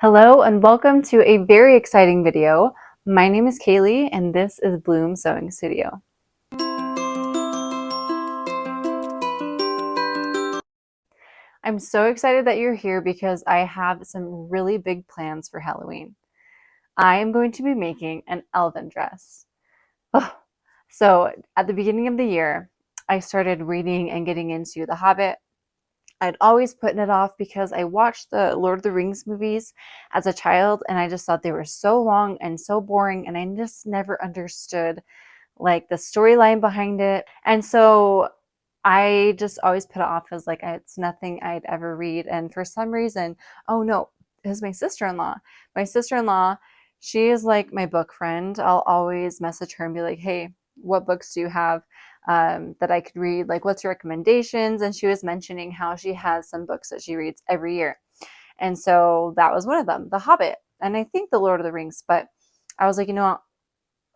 Hello and welcome to a very exciting video. My name is Kaylee and this is Bloom Sewing Studio. I'm so excited that you're here because I have some really big plans for Halloween. I am going to be making an Elven dress. Oh, so at the beginning of the year, I started reading and getting into The Hobbit. I'd always put it off because I watched the Lord of the Rings movies as a child and I just thought they were so long and so boring and I just never understood like the storyline behind it. And so I just always put it off as like it's nothing I'd ever read. And for some reason, oh no, it was my sister-in-law. My sister-in-law, she is like my book friend. I'll always message her and be like, hey, what books do you have that I could read? Like, what's your recommendations? And she was mentioning how she has some books that she reads every year. And so that was one of them, The Hobbit. And I think The Lord of the Rings. But I was like, you know what?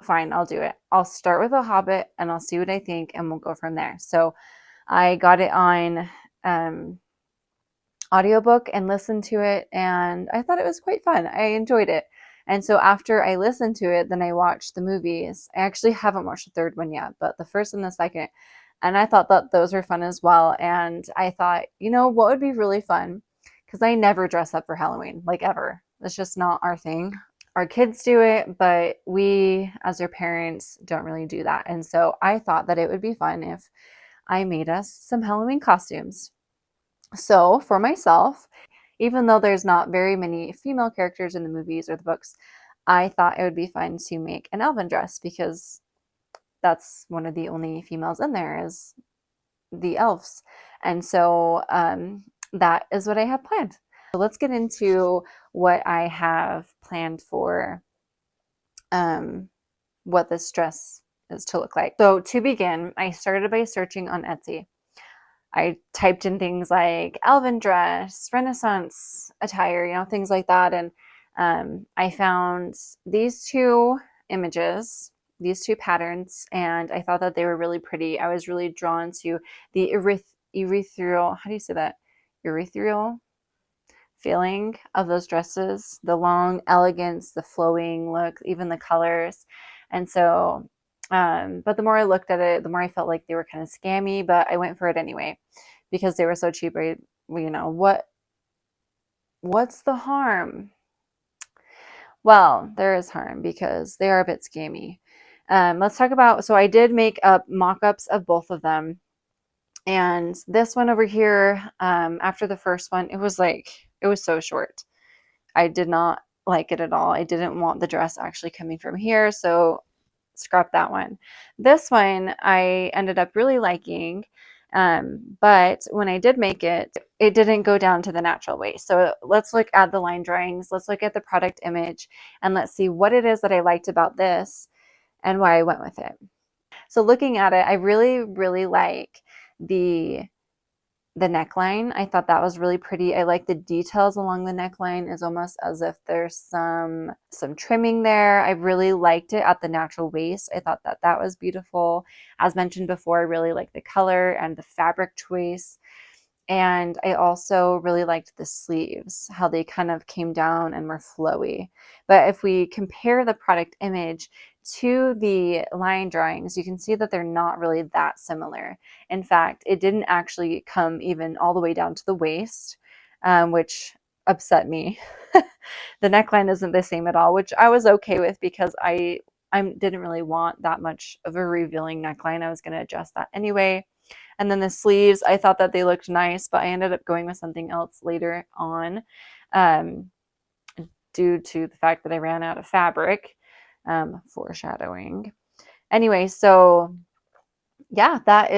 Fine, I'll do it. I'll start with The Hobbit and I'll see what I think and we'll go from there. So I got it on audiobook and listened to it and I thought it was quite fun. I enjoyed it. And so after I listened to it, then I watched the movies. I actually haven't watched the third one yet, but the first and the second. And I thought that those were fun as well. And I thought, you know, what would be really fun? Because I never dress up for Halloween, like ever. It's just not our thing. Our kids do it, but we, as their parents, don't really do that. And so I thought that it would be fun if I made us some Halloween costumes. So for myself, even though there's not very many female characters in the movies or the books, I thought it would be fun to make an elven dress because that's one of the only females in there is the elves. And so that is what I have planned. So let's get into what I have planned for what this dress is to look like. So to begin, I started by searching on Etsy. I typed in things like elven dress, Renaissance attire, you know, things like that. And I found these two images, these two patterns, and I thought that they were really pretty. I was really drawn to the ethereal, how do you say that? Ethereal feeling of those dresses, the long elegance, the flowing look, even the colors. And so but the more I looked at it, the more I felt like they were kind of scammy, but I went for it anyway because they were so cheap. You know, what's the harm? Well, there is harm because they are a bit scammy. Let's talk about, so I did make up mock-ups of both of them. And this one over here, after the first one, it was so short. I did not like it at all. I didn't want the dress actually coming from here. So scrap that one. This one I ended up really liking, but when I did make it, it didn't go down to the natural waist. So let's look at the line drawings, let's look at the product image, and let's see what it is that I liked about this and why I went with it. So looking at it, I really like the neckline. I thought that was really pretty. I like the details along the neckline. It's almost as if there's some trimming there. I really liked it at the natural waist. I thought that that was beautiful. As mentioned before, I really like the color and the fabric choice. And I also really liked the sleeves, how they kind of came down and were flowy. But if we compare the product image to the line drawings, you can see that they're not really that similar. In fact, it didn't actually come even all the way down to the waist, which upset me. The neckline isn't the same at all, which I was okay with because I didn't really want that much of a revealing neckline. I was going to adjust that anyway. And then the sleeves, I thought that they looked nice, but I ended up going with something else later on due to the fact that I ran out of fabric. Foreshadowing. Anyway, so yeah, that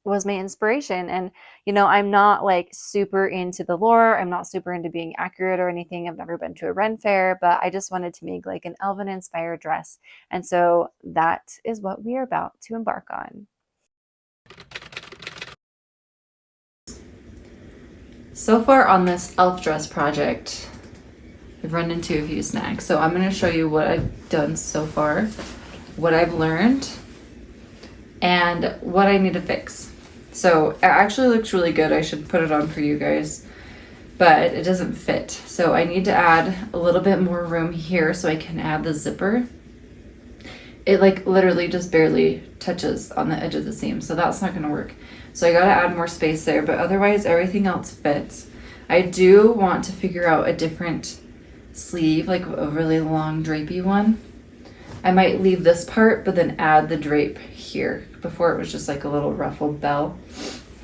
was my inspiration. And you know, I'm not like super into the lore. I'm not super into being accurate or anything. I've never been to a Ren fair, but I just wanted to make like an elven inspired dress. And so that is what we are about to embark on. So far on this elf dress project, I've run into a few snags. So I'm going to show you what I've done so far, what I've learned, and what I need to fix. So it actually looks really good. I should put it on for you guys. but it doesn't fit. So I need to add a little bit more room here so I can add the zipper. It like literally just barely touches on the edge of the seam, so that's not gonna work. So I gotta add more space there, but otherwise everything else fits. I do want to figure out a different sleeve, like a really long drapey one. I might leave this part, but then add the drape here. Before it was just like a little ruffled bell.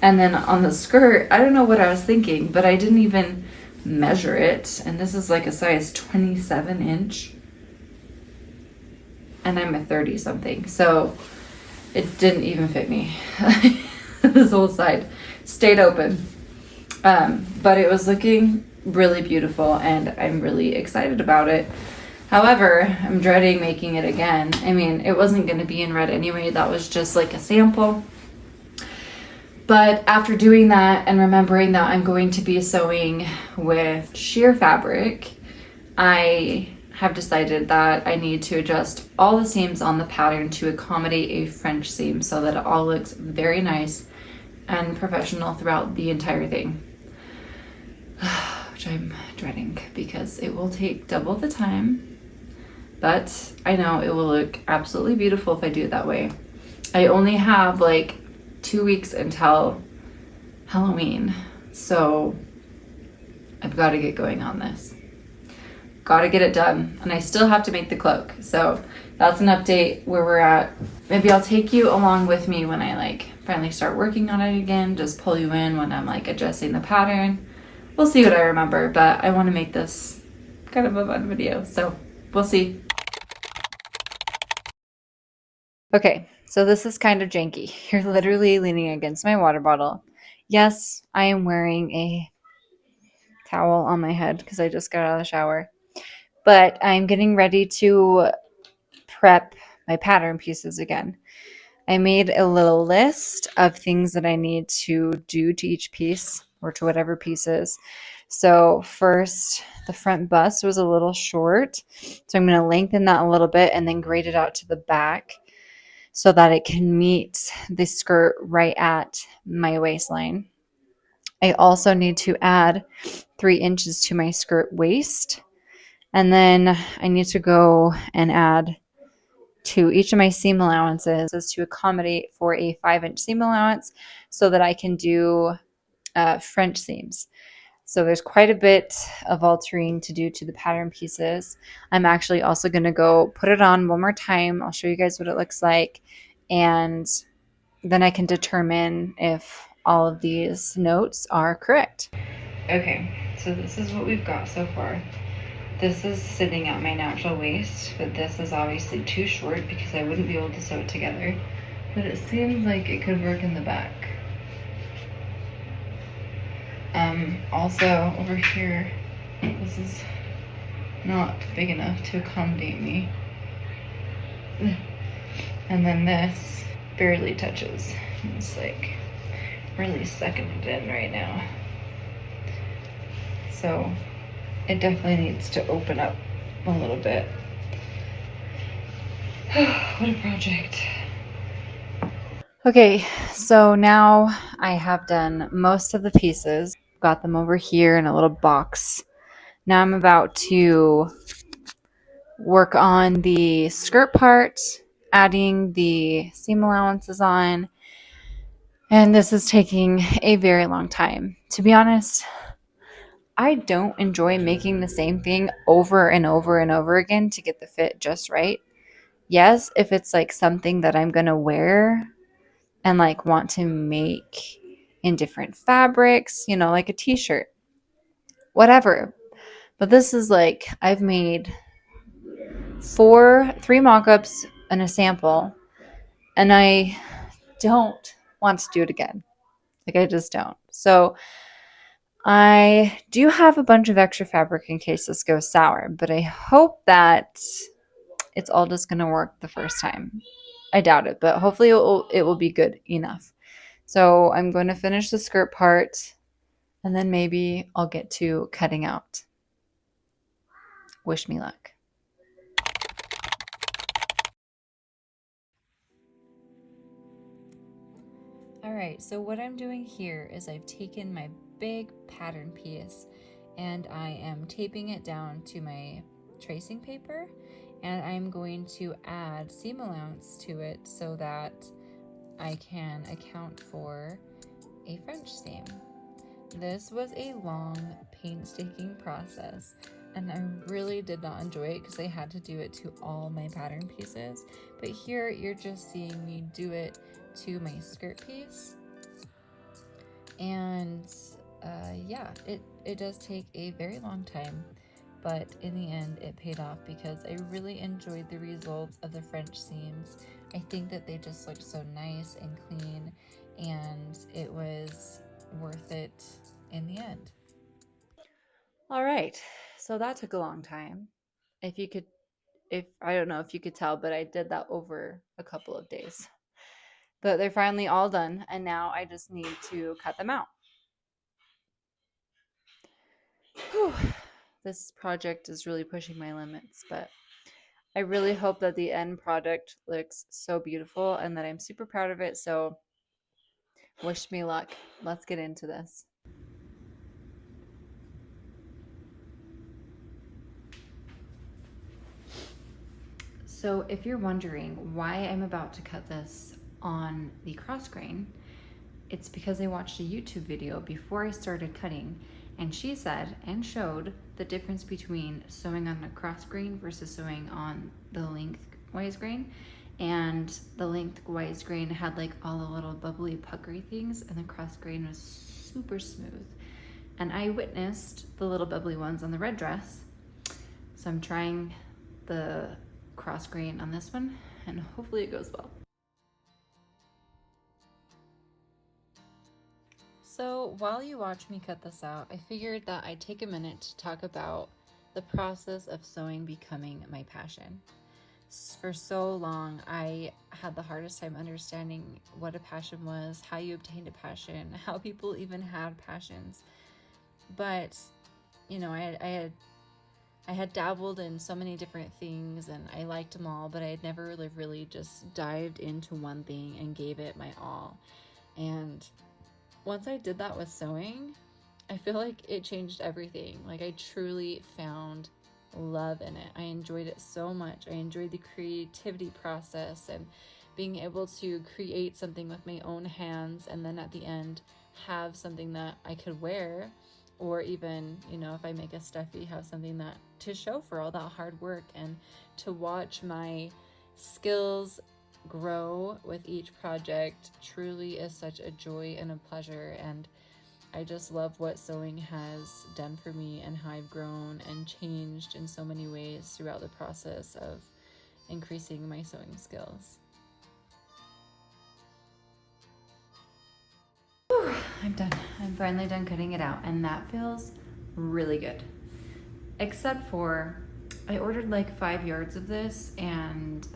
And then on the skirt, I don't know what I was thinking, but I didn't even measure it. And this is like a size 27 inch. And I'm a 30 something. So it didn't even fit me. This whole side stayed open. But it was looking really beautiful and I'm really excited about it. However, I'm dreading making it again. I mean, it wasn't going to be in red anyway. That was just like a sample. But after doing that and remembering that I'm going to be sewing with sheer fabric, I have decided that I need to adjust all the seams on the pattern to accommodate a French seam so that it all looks very nice and professional throughout the entire thing. Which I'm dreading because it will take double the time. But I know it will look absolutely beautiful if I do it that way. I only have like 2 weeks until Halloween, so I've got to get going on this. Got to get it done, and I still have to make the cloak. So that's an update where we're at. Maybe I'll take you along with me when I like finally start working on it again. Just pull you in when I'm like adjusting the pattern. We'll see what I remember, but I want to make this kind of a fun video, so we'll see. Okay, so this is kind of janky. You're literally leaning against my water bottle. Yes, I am wearing a towel on my head because I just got out of the shower. But I'm getting ready to prep my pattern pieces again. I made a little list of things that I need to do to each piece or to whatever pieces. So first, the front bust was a little short. So I'm going to lengthen that a little bit and then grade it out to the back so that it can meet the skirt right at my waistline. I also need to add 3 inches to my skirt waist. And then I need to go and add to each of my seam allowances to accommodate for a 5-inch seam allowance so that I can do French seams. So there's quite a bit of altering to do to the pattern pieces. I'm actually also going to go put it on one more time. I'll show you guys what it looks like. And then I can determine if all of these notes are correct. Okay, so this is what we've got so far. This is sitting at my natural waist, but this is obviously too short because I wouldn't be able to sew it together. But it seems like it could work in the back. Also over here, this is not big enough to accommodate me. And then this barely touches. It's like really sucking it in right now. So it definitely needs to open up a little bit. What a project. Okay, so now I have done most of the pieces. Got them over here in a little box. Now I'm about to work on the skirt part, adding the seam allowances on. And this is taking a very long time. To be honest, I don't enjoy making the same thing over and over and over again to get the fit just right. Yes, if it's like something that I'm going to wear and like want to make in different fabrics, you know, like a t-shirt, whatever. But this is like I've made 3 mock-ups and a sample, and I don't want to do it again. Like I just don't. So I do have a bunch of extra fabric in case this goes sour, but I hope that it's all just going to work the first time. I doubt it, but hopefully it will be good enough. So I'm going to finish the skirt part, and then maybe I'll get to cutting out. Wish me luck. All right, so what I'm doing here is I've taken my big pattern piece and I am taping it down to my tracing paper, and I'm going to add seam allowance to it so that I can account for a French seam. This was a long, painstaking process, and I really did not enjoy it because I had to do it to all my pattern pieces. But here you're just seeing me do it to my skirt piece. And yeah, it does take a very long time, but in the end it paid off because I really enjoyed the results of the French seams. I think that they just looked so nice and clean, and it was worth it in the end. All right, so that took a long time. If I don't know if you could tell, but I did that over a couple of days. But they're finally all done, and now I just need to cut them out. Whew. This project is really pushing my limits, but I really hope that the end product looks so beautiful and that I'm super proud of it. So wish me luck. Let's get into this. So if you're wondering why I'm about to cut this on the cross grain, it's because I watched a YouTube video before I started cutting, and she said and showed the difference between sewing on a cross grain versus sewing on the lengthwise grain. And the lengthwise grain had like all the little bubbly puckery things, and the cross grain was super smooth. And I witnessed the little bubbly ones on the red dress. So I'm trying the cross grain on this one, and hopefully it goes well. So while you watch me cut this out, I figured that I'd take a minute to talk about the process of sewing becoming my passion. For so long, I had the hardest time understanding what a passion was, how you obtained a passion, how people even had passions. But, you know, I had dabbled in so many different things, and I liked them all, but I had never really just dived into one thing and gave it my all. And once I did that with sewing, I feel like it changed everything. Like, I truly found love in it. I enjoyed it so much. I enjoyed the creativity process and being able to create something with my own hands, and then at the end have something that I could wear, or even, you know, if I make a stuffy, have something that to show for all that hard work, and to watch my skills grow with each project truly is such a joy and a pleasure. And I just love what sewing has done for me and how I've grown and changed in so many ways throughout the process of increasing my sewing skills. Whew, I'm done. I'm finally done cutting it out, and that feels really good. Except for I ordered like 5 yards of this, and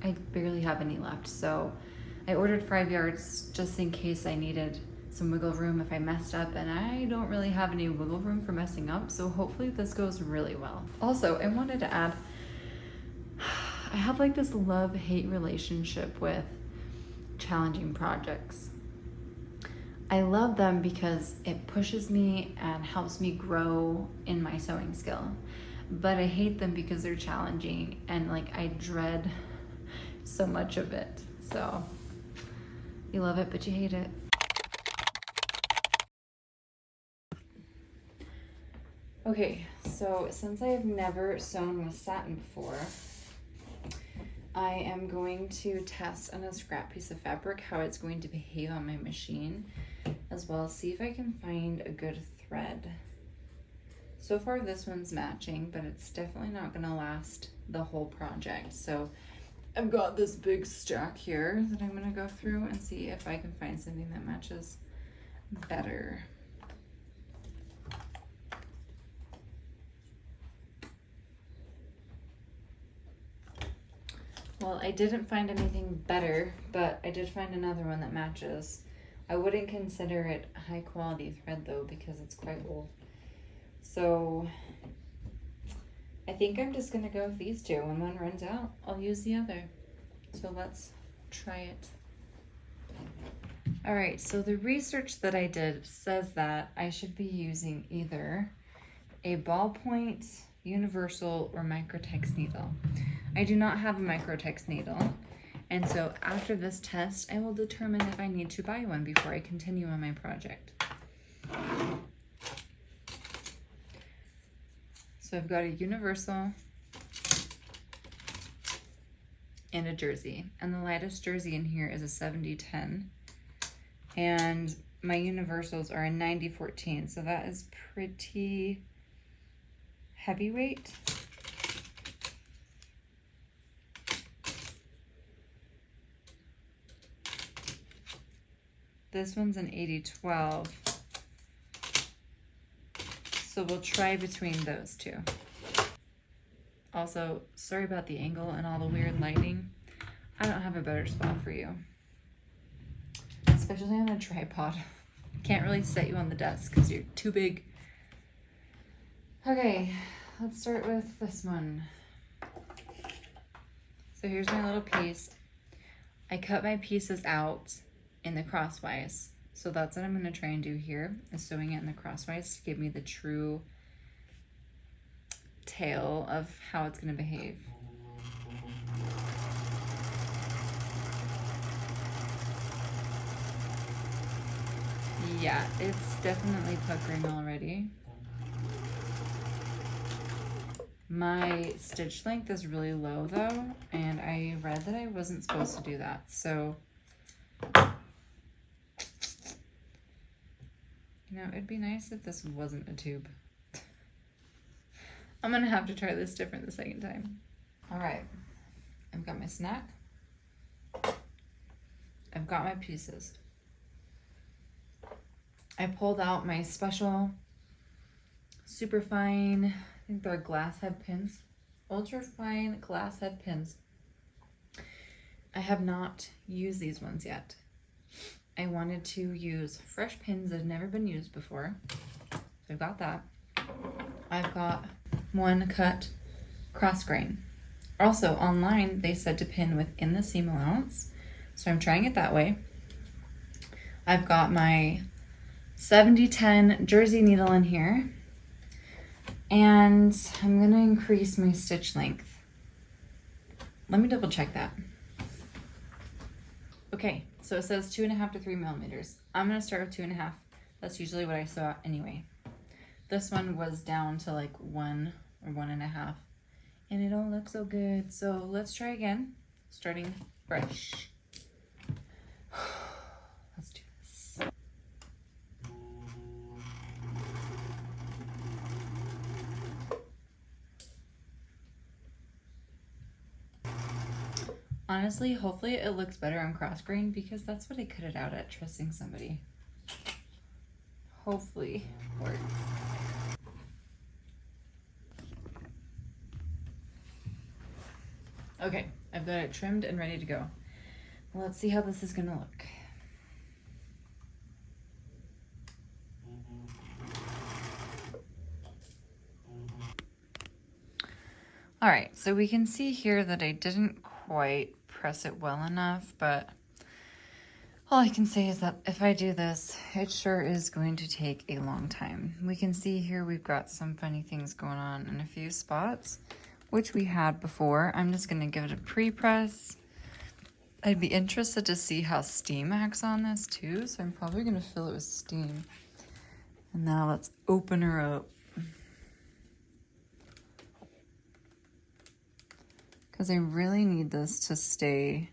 I barely have any left. So I ordered 5 yards just in case I needed some wiggle room if I messed up, and I don't really have any wiggle room for messing up, so hopefully this goes really well. Also, I wanted to add, I have like this love-hate relationship with challenging projects. I love them because it pushes me and helps me grow in my sewing skill, but I hate them because they're challenging, and like I dread so much of it. So you love it, but you hate it. Okay, so since I have never sewn with satin before, I am going to test on a scrap piece of fabric how it's going to behave on my machine, as well as see if I can find a good thread. So far this one's matching, but it's definitely not going to last the whole project. So I've got this big stack here that I'm going to go through and see if I can find something that matches better. Well, I didn't find anything better, but I did find another one that matches. I wouldn't consider it high quality thread though, because it's quite old. So I think I'm just gonna go with these two. When one runs out, I'll use the other. So let's try it. All right, so the research that I did says that I should be using either a ballpoint, universal, or microtex needle. I do not have a microtex needle, and so after this test, I will determine if I need to buy one before I continue on my project. So I've got a universal and a jersey, and the lightest jersey in here is a 70-10, and my universals are a 90-14, so that is pretty heavyweight. This one's an 80-12, so we'll try between those two. Also, sorry about the angle and all the weird lighting. I don't have a better spot for you, especially on a tripod. Can't really set you on the desk because you're too big. Okay, let's start with this one. So here's my little piece. I cut my pieces out in the crosswise. So that's what I'm going to try and do here, is sewing it in the crosswise to give me the true tail of how it's going to behave. Yeah, it's definitely puckering already. My stitch length is really low though, and I read that I wasn't supposed to do that, so you know, it'd be nice if this wasn't a tube. I'm gonna have to try this different the second time. All right, I've got my snack. I've got my pieces. I pulled out my special super fine, I think they're glass head pins, ultra fine glass head pins. I have not used these ones yet. I wanted to use fresh pins that have never been used before. So I've got that. I've got one cut cross grain. Also online, they said to pin within the seam allowance. So I'm trying it that way. I've got my 70-10 jersey needle in here. And I'm gonna increase my stitch length. Let me double check that. Okay, so it says 2.5 to 3 millimeters. I'm gonna start with 2.5. That's usually what I sew out anyway. This one was down to like 1 or 1.5, and it don't look so good. So let's try again, starting fresh. Let's do this. Honestly, hopefully it looks better on cross grain because that's what I cut it out at, trusting somebody. Hopefully it works. Okay, I've got it trimmed and ready to go. Well, let's see how this is gonna look. All right, so we can see here that I didn't quite press it well enough, but all I can say is that if I do this, it sure is going to take a long time. We can see here we've got some funny things going on in a few spots, which we had before. I'm just gonna give it a pre-press. I'd be interested to see how steam acts on this too, so I'm probably gonna fill it with steam. And now let's open her up. Because I really need this to stay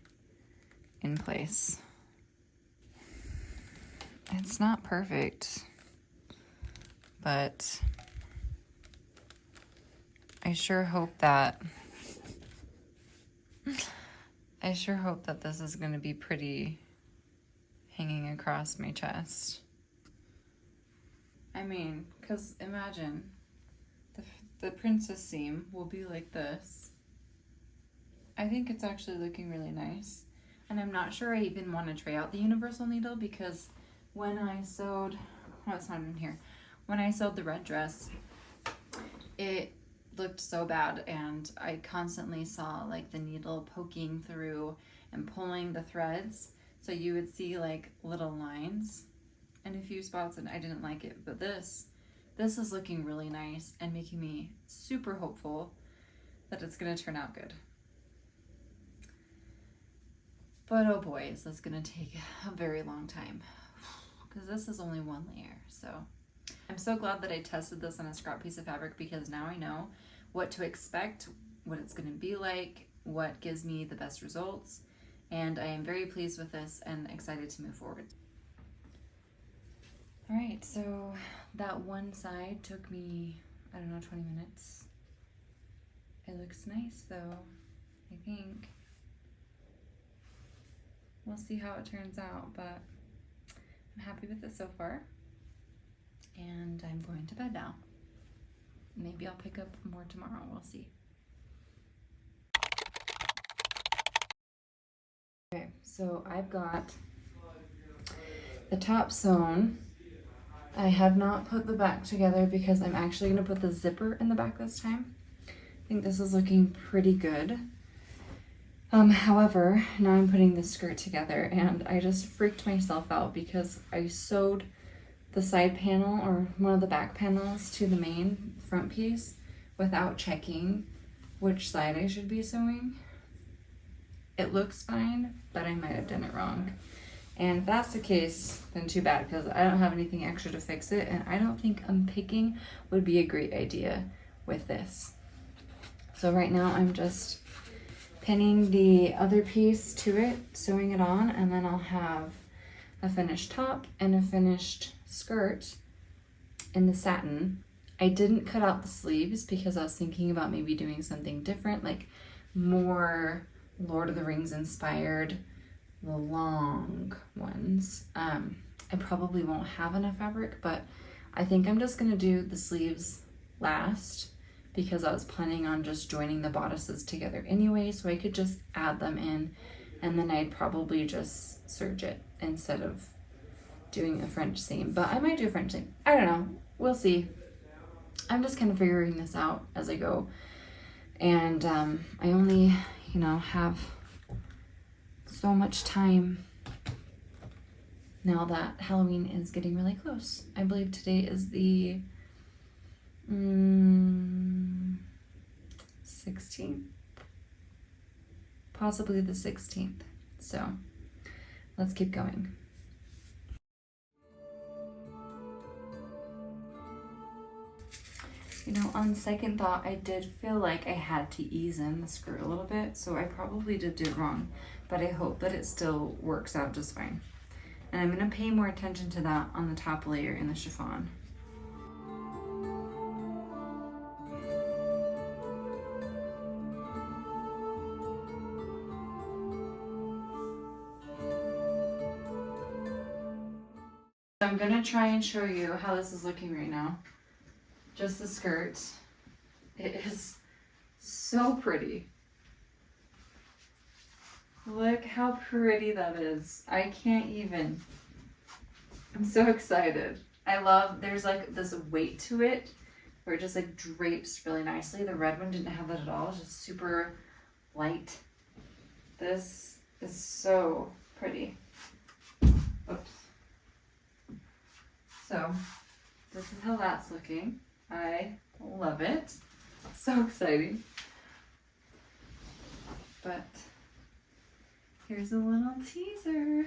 in place. It's not perfect, but I sure hope that this is going to be pretty hanging across my chest. I mean, because imagine the princess seam will be like this. I think it's actually looking really nice. And I'm not sure I even want to try out the universal needle because when I sewed, oh, it's not in here. When I sewed the red dress, it looked so bad and I constantly saw like the needle poking through and pulling the threads. So you would see like little lines in a few spots, and I didn't like it. But this is looking really nice and making me super hopeful that it's gonna turn out good. But oh boy, is this gonna take a very long time, because this is only one layer. So I'm so glad that I tested this on a scrap piece of fabric, because now I know what to expect, what it's gonna be like, what gives me the best results, and I am very pleased with this and excited to move forward. All right, so that one side took me, I don't know, 20 minutes. It looks nice though, I think. We'll see how it turns out, but I'm happy with it so far. And I'm going to bed now. Maybe I'll pick up more tomorrow, we'll see. Okay, so I've got the top sewn. I have not put the back together because I'm actually gonna put the zipper in the back this time. I think this is looking pretty good. However, now I'm putting the skirt together, and I just freaked myself out because I sewed the side panel, or one of the back panels, to the main front piece without checking which side I should be sewing. It looks fine, but I might have done it wrong. And if that's the case, then too bad, because I don't have anything extra to fix it, and I don't think unpicking would be a great idea with this. So right now I'm just pinning the other piece to it, sewing it on, and then I'll have a finished top and a finished skirt in the satin. I didn't cut out the sleeves because I was thinking about maybe doing something different, like more Lord of the Rings inspired, the long ones. I probably won't have enough fabric, but I think I'm just gonna do the sleeves last, because I was planning on just joining the bodices together anyway, so I could just add them in, and then I'd probably just serge it instead of doing a French seam. But I might do a French seam, I don't know, we'll see. I'm just kind of figuring this out as I go, and I only, you know, have so much time now that Halloween is getting really close. I believe today is the 16th, possibly the 16th. So let's keep going. You know, on second thought, I did feel like I had to ease in the skirt a little bit, so I probably did do it wrong, but I hope that it still works out just fine. And I'm gonna pay more attention to that on the top layer in the chiffon. So I'm gonna try and show you how this is looking right now. Just the skirt. It is so pretty. Look how pretty that is. I can't even. I'm so excited. I love, there's like this weight to it where it just like drapes really nicely. The red one didn't have that at all. It's just super light. This is so pretty. Oops. So this is how that's looking. I love it. So exciting. But here's a little teaser.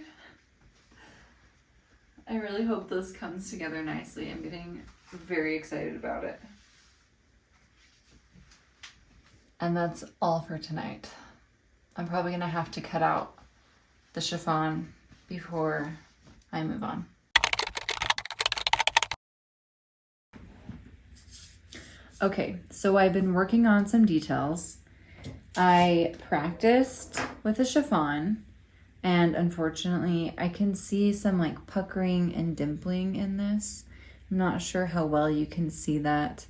I really hope this comes together nicely. I'm getting very excited about it. And that's all for tonight. I'm probably gonna have to cut out the chiffon before I move on. Okay, so I've been working on some details. I practiced with a chiffon, and unfortunately I can see some like puckering and dimpling in this. I'm not sure how well you can see that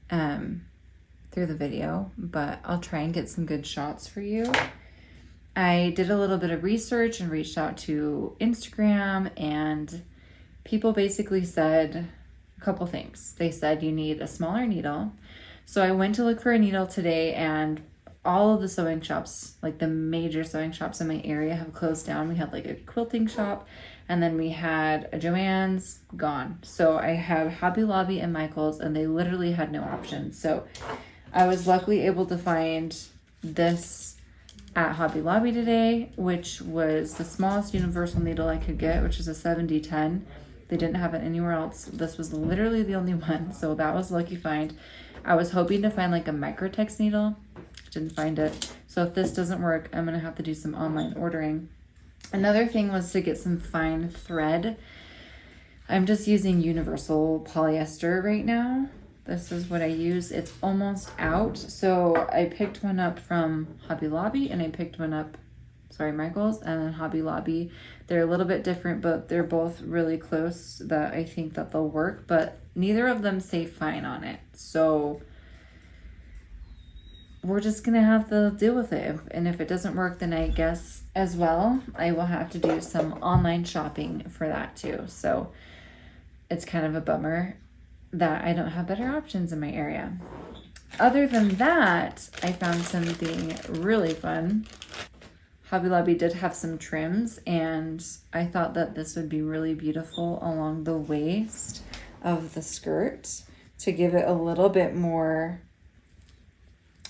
through the video, but I'll try and get some good shots for you. I did a little bit of research and reached out to Instagram, and people basically said a couple things. They said you need a smaller needle. So I went to look for a needle today, and all of the sewing shops, like the major sewing shops in my area, have closed down. We had like a quilting shop, and then we had a Joann's, gone. So I had Hobby Lobby and Michael's, and they literally had no options. So I was luckily able to find this at Hobby Lobby today, which was the smallest universal needle I could get, which is a 7D10. They didn't have it anywhere else. This was literally the only one, so that was a lucky find. I was hoping to find like a Microtex needle. Didn't find it. So if this doesn't work, I'm gonna have to do some online ordering. Another thing was to get some fine thread. I'm just using universal polyester right now. This is what I use. It's almost out. So I picked one up from Hobby Lobby, and I picked one up, Michael's, and then Hobby Lobby. They're a little bit different, but they're both really close that I think that they'll work, but neither of them say fine on it. So we're just gonna have to deal with it. And if it doesn't work, then I guess as well, I will have to do some online shopping for that too. So it's kind of a bummer that I don't have better options in my area. Other than that, I found something really fun. Hobby Lobby did have some trims, and I thought that this would be really beautiful along the waist of the skirt to give it a little bit more,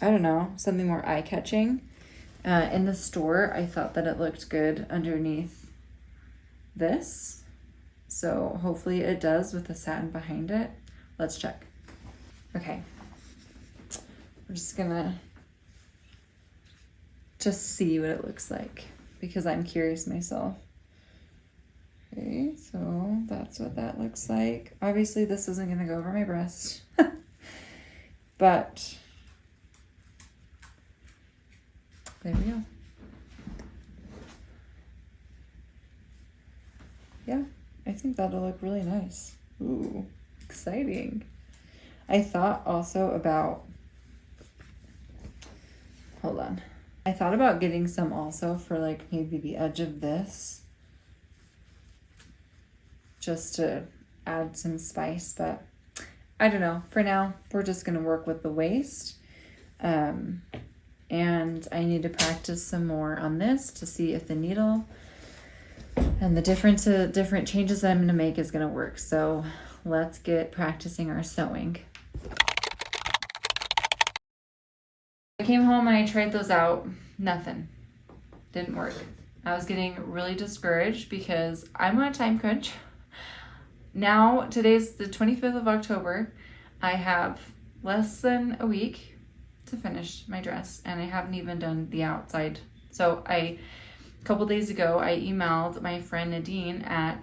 I don't know, something more eye-catching. In the store, I thought that it looked good underneath this. So hopefully it does with the satin behind it. Let's check. Okay. We're just gonna see what it looks like because I'm curious myself. Okay, so that's what that looks like. Obviously this isn't gonna go over my breast, but there we go. Yeah, I think that'll look really nice. Ooh, exciting. I thought also about, hold on. I thought about getting some also for like maybe the edge of this, just to add some spice, but I don't know. For now, we're just gonna work with the waist. And I need to practice some more on this to see if the needle and the different changes that I'm gonna make is gonna work. So let's get practicing our sewing. I came home and I tried those out. Nothing. Didn't work. I was getting really discouraged because I'm on a time crunch. Now, today's the 25th of October. I have less than a week to finish my dress, and I haven't even done the outside. So a couple days ago, I emailed my friend Nadine at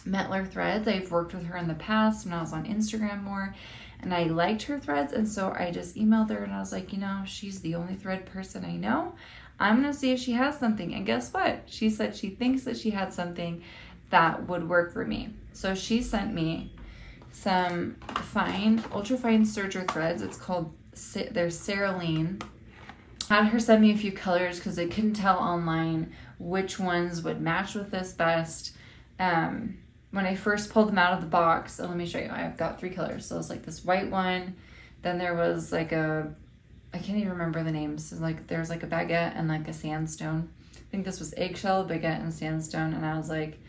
Metler Threads. I've worked with her in the past when I was on Instagram more, and I liked her threads, and so I just emailed her and I was like, you know, she's the only thread person I know. I'm gonna see if she has something. And guess what? She said she thinks that she had something that would work for me. So she sent me some fine, ultra fine serger threads. It's called, they're Cerulean. I had her send me a few colors because I couldn't tell online which ones would match with this best. When I first pulled them out of the box, let me show you. I've got 3 colors. So it's like this white one. Then there was like a, I can't even remember the names. Like there's like a baguette and like a sandstone. I think this was eggshell, baguette, and sandstone. And I was like,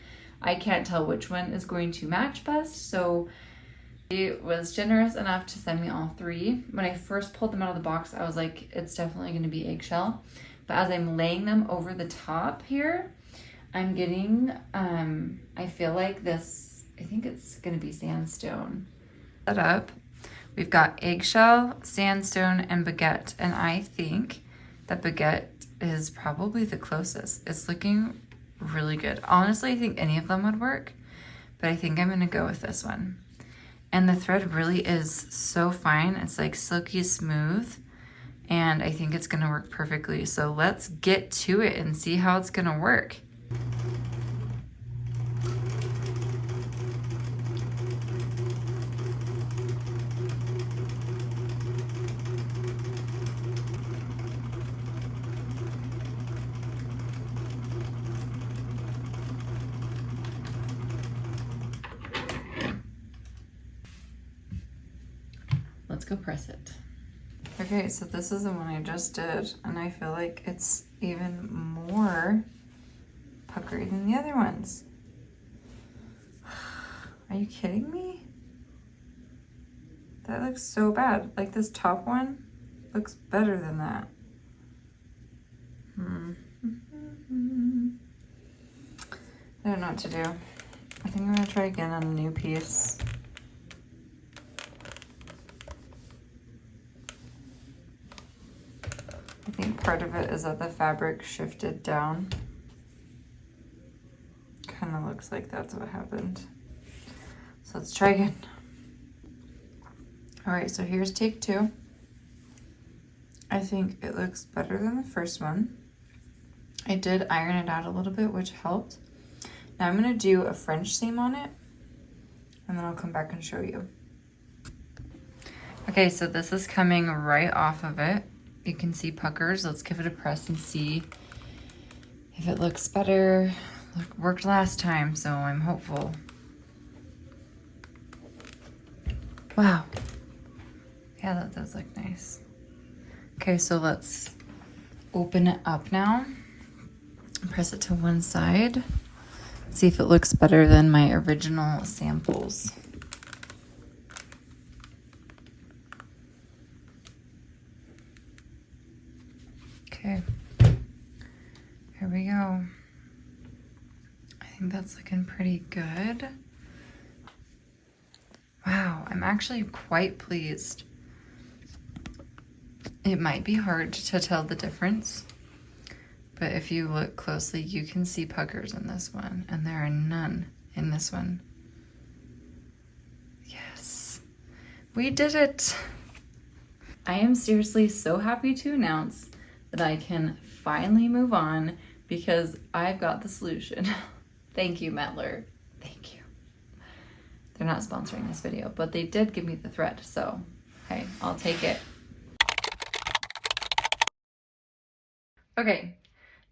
I can't tell which one is going to match best. So it was generous enough to send me all 3. When I first pulled them out of the box, I was like, it's definitely going to be eggshell. But as I'm laying them over the top here, I'm getting, I feel like this, I think it's going to be sandstone. Set up. We've got eggshell, sandstone, and baguette. And I think that baguette is probably the closest. It's looking really good. Honestly, I think any of them would work, but I think I'm going to go with this one. And the thread really is so fine. It's like silky smooth, and I think it's going to work perfectly. So let's get to it and see how it's going to work. Let's go press it. Okay, so this is the one I just did, and I feel like it's even more puckery than the other ones. Are you kidding me? That looks so bad. Like this top one looks better than that. I don't know what to do. I think I'm gonna try again on a new piece. I think part of it is that the fabric shifted down. Kind of looks like that's what happened. So let's try again. All right, so here's take 2. I think it looks better than the first one. I did iron it out a little bit, which helped. Now I'm gonna do a French seam on it, and then I'll come back and show you. Okay, so this is coming right off of it. You can see puckers. Let's give it a press and see if it looks better. Look, worked last time, so I'm hopeful. Wow. Yeah, that does look nice. Okay, so let's open it up now. Press it to one side. See if it looks better than my original samples. Okay, here we go. I think that's looking pretty good. Wow, I'm actually quite pleased. It might be hard to tell the difference, but if you look closely, you can see puckers in this one, and there are none in this one. Yes, we did it. I am seriously so happy to announce that I can finally move on because I've got the solution. Thank you, Metler. Thank you. They're not sponsoring this video, but they did give me the thread, so hey, I'll take it. Okay,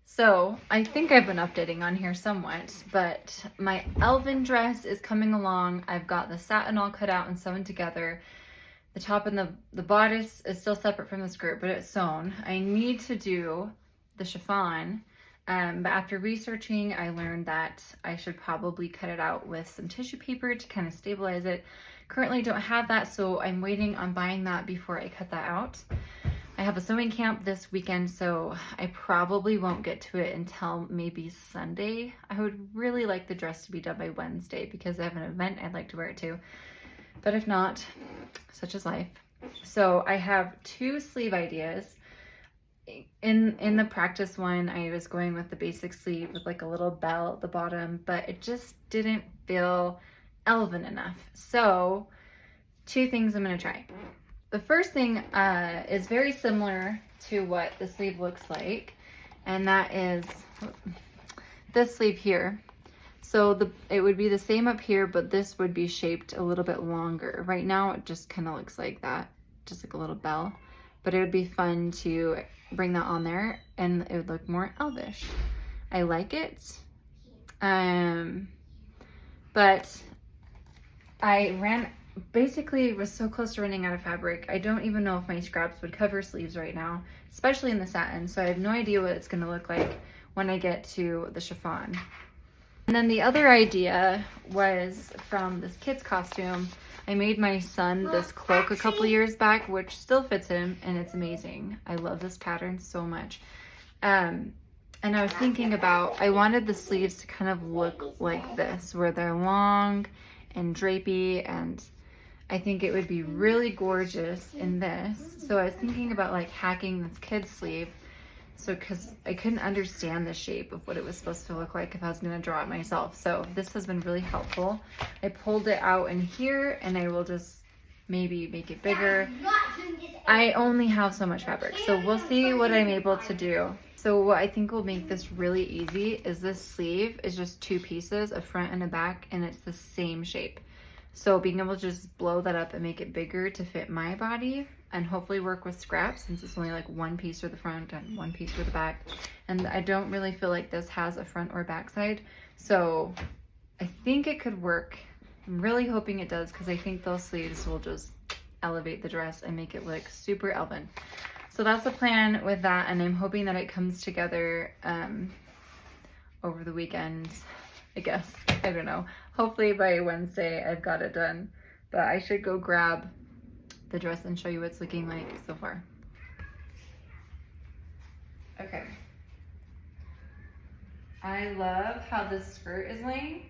so I think I've been updating on here somewhat, but my Elven dress is coming along. I've got the satin all cut out and sewn together. The top and the bodice is still separate from the skirt, but it's sewn. I need to do the chiffon, but after researching, I learned that I should probably cut it out with some tissue paper to kind of stabilize it. Currently don't have that, so I'm waiting on buying that before I cut that out. I have a sewing camp this weekend, so I probably won't get to it until maybe Sunday. I would really like the dress to be done by Wednesday because I have an event I'd like to wear it to. But if not, such is life. So I have 2 sleeve ideas. In the practice one, I was going with the basic sleeve with like a little bell at the bottom, but it just didn't feel elven enough. So 2 things I'm gonna try. The first thing is very similar to what the sleeve looks like, and that is this sleeve here. So it would be the same up here, but this would be shaped a little bit longer. Right now it just kind of looks like that, just like a little bell, but it would be fun to bring that on there and it would look more elvish. I like it, but I basically was so close to running out of fabric. I don't even know if my scraps would cover sleeves right now, especially in the satin. So I have no idea what it's gonna look like when I get to the chiffon. And then the other idea was from this kid's costume. I made my son this cloak a couple years back, which still fits him and it's amazing. I love this pattern so much. And I was thinking about, I wanted the sleeves to kind of look like this, where they're long and drapey, and I think it would be really gorgeous in this. So I was thinking about like hacking this kid's sleeve. So, because I couldn't understand the shape of what it was supposed to look like if I was going to draw it myself. So this has been really helpful. I pulled it out in here and I will just maybe make it bigger. I only have so much fabric, so we'll see what I'm able to do. So what I think will make this really easy is this sleeve is just 2 pieces, a front and a back, and it's the same shape. So being able to just blow that up and make it bigger to fit my body and hopefully work with scraps, since it's only like 1 piece for the front and 1 piece for the back. And I don't really feel like this has a front or back side. So I think it could work. I'm really hoping it does because I think those sleeves will just elevate the dress and make it look super Elven. So that's the plan with that, and I'm hoping that it comes together over the weekend, I guess. I don't know. Hopefully by Wednesday I've got it done, but I should go grab the dress and show you what it's looking like so far. Okay. I love how this skirt is laying.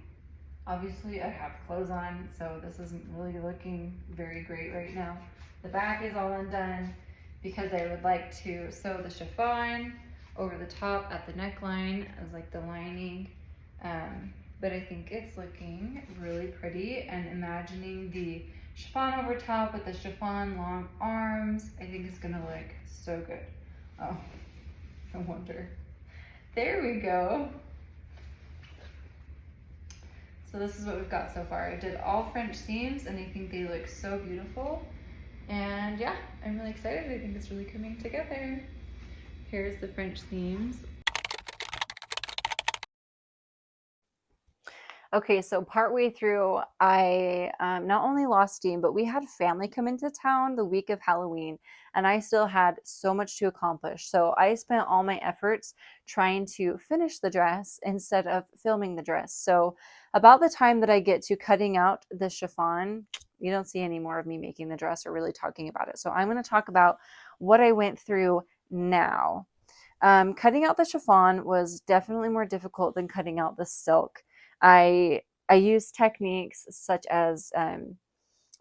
Obviously I have clothes on, so this isn't really looking very great right now. The back is all undone because I would like to sew the chiffon over the top at the neckline as like the lining. But I think it's looking really pretty, and imagining the chiffon over top with the chiffon long arms, I think it's gonna look so good. Oh, I wonder. There we go. So this is what we've got so far. I did all French seams and I think they look so beautiful. And yeah, I'm really excited. I think it's really coming together. Here's the French seams. Okay, so partway through, I not only lost steam, but we had family come into town the week of Halloween, and I still had so much to accomplish. So I spent all my efforts trying to finish the dress instead of filming the dress. So about the time that I get to cutting out the chiffon, you don't see any more of me making the dress or really talking about it. So I'm going to talk about what I went through now. Cutting out the chiffon was definitely more difficult than cutting out the silk. I used techniques such as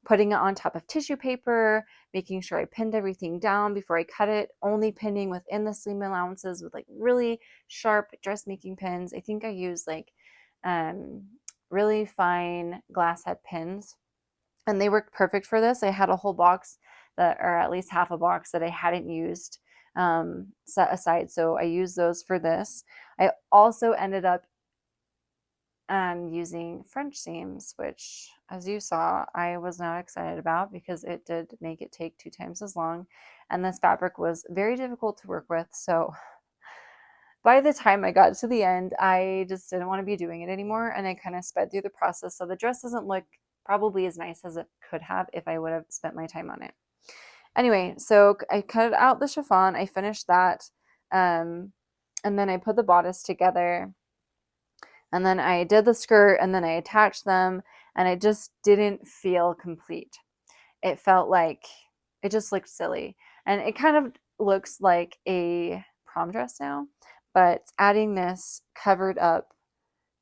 putting it on top of tissue paper, making sure I pinned everything down before I cut it, only pinning within the seam allowances with like really sharp dressmaking pins. I think I used like really fine glass head pins, and they worked perfect for this. I had a whole box that, or at least half a box that I hadn't used set aside, so I used those for this. I also ended up using French seams, which, as you saw, I was not excited about because it did make it take 2 times as long, and this fabric was very difficult to work with. So by the time I got to the end, I just didn't want to be doing it anymore, and I kind of sped through the process. So the dress doesn't look probably as nice as it could have if I would have spent my time on it. Anyway, so I cut out the chiffon, I finished that, and then I put the bodice together, and then I did the skirt, and then I attached them, and it just didn't feel complete. It felt like it just looked silly, and it kind of looks like a prom dress now, but adding this covered up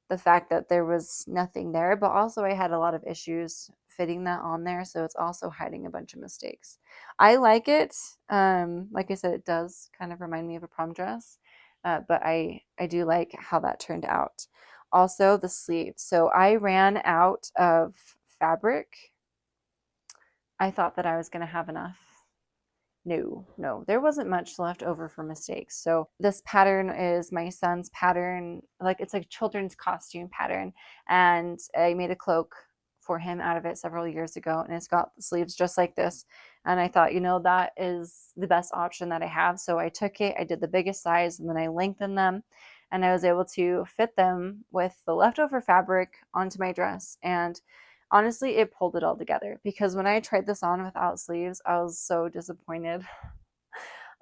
the fact that there was nothing there, but also I had a lot of issues fitting that on there, so it's also hiding a bunch of mistakes. I like it. Like I said, it does kind of remind me of a prom dress, but I do like how that turned out. Also, the sleeves. So I ran out of fabric. I thought that I was going to have enough. No, there wasn't much left over for mistakes. So this pattern is my son's pattern, like it's a children's costume pattern, and I made a cloak for him out of it several years ago, and it's got the sleeves just like this. And I thought, that is the best option that I have. So I took it, I did the biggest size, and then I lengthened them, and I was able to fit them with the leftover fabric onto my dress. And honestly, it pulled it all together, because when I tried this on without sleeves, I was so disappointed.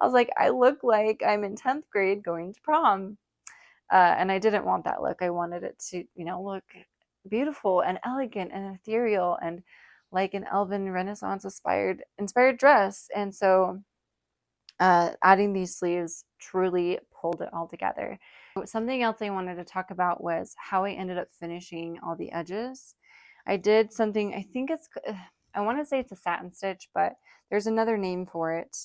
I was like, I look like I'm in 10th grade going to prom. And I didn't want that look. I wanted it to, look beautiful and elegant and ethereal and like an Elven Renaissance inspired dress. And so adding these sleeves truly pulled it all together. Something else I wanted to talk about was how I ended up finishing all the edges. I did something, I want to say it's a satin stitch, but there's another name for it.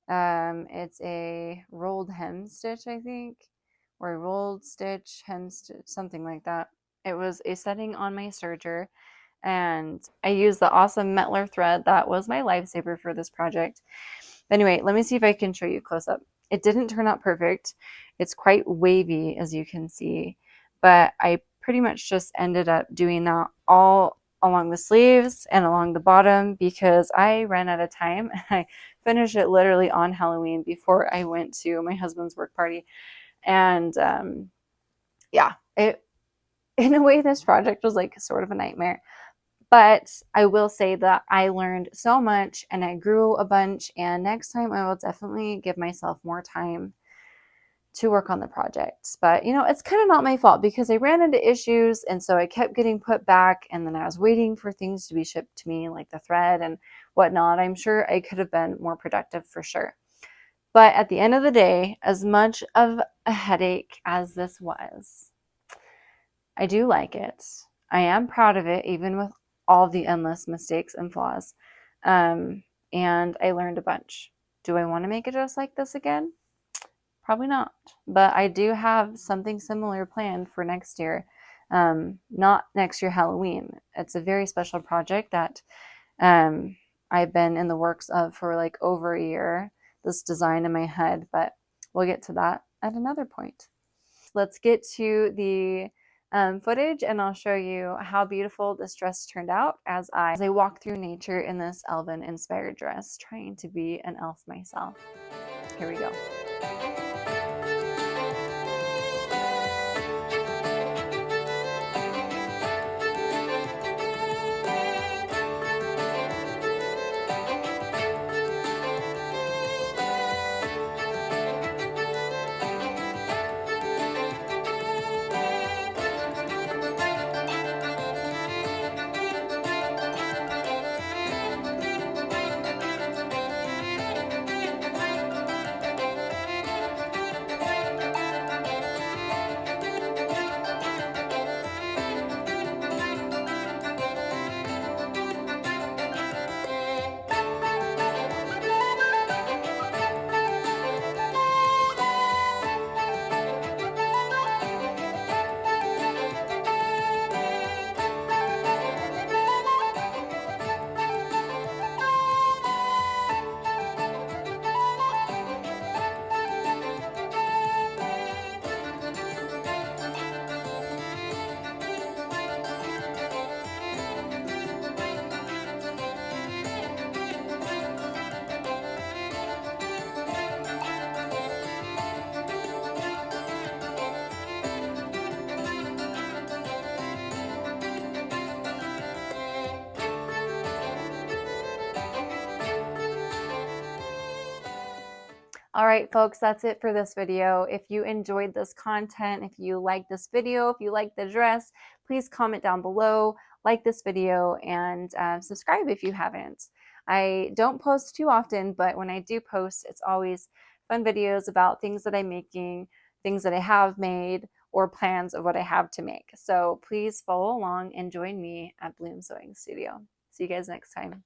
It's a rolled hem stitch, I think, or a rolled stitch, hem stitch, something like that. It was a setting on my serger, and I used the awesome Metler thread that was my lifesaver for this project. Anyway, let me see if I can show you close up. It didn't turn out perfect. It's quite wavy, as you can see, but I pretty much just ended up doing that all along the sleeves and along the bottom because I ran out of time. I finished it literally on Halloween before I went to my husband's work party. And in a way, this project was like sort of a nightmare. But I will say that I learned so much and I grew a bunch, and next time I will definitely give myself more time to work on the project. But you know, it's kind of not my fault because I ran into issues, and so I kept getting put back, and then I was waiting for things to be shipped to me, like the thread and whatnot. I'm sure I could have been more productive for sure. But at the end of the day, as much of a headache as this was, I do like it. I am proud of it, even with all the endless mistakes and flaws. Um, and I learned a bunch. Do I want to make it just like this again? Probably not. But I do have something similar planned for next year. Not next year Halloween. It's a very special project that um, I've been in the works of for like over a year, this design in my head, but we'll get to that at another point. Let's get to the footage and I'll show you how beautiful this dress turned out as I walk through nature in this Elven inspired dress, trying to be an elf myself. Here we go. All right, folks, that's it for this video. If you enjoyed this content, if you like this video, if you like the dress, please comment down below, like this video, and subscribe if you haven't. I don't post too often, but when I do post, it's always fun videos about things that I'm making, things that I have made, or plans of what I have to make. So please follow along and join me at Bloom Sewing Studio. See you guys next time.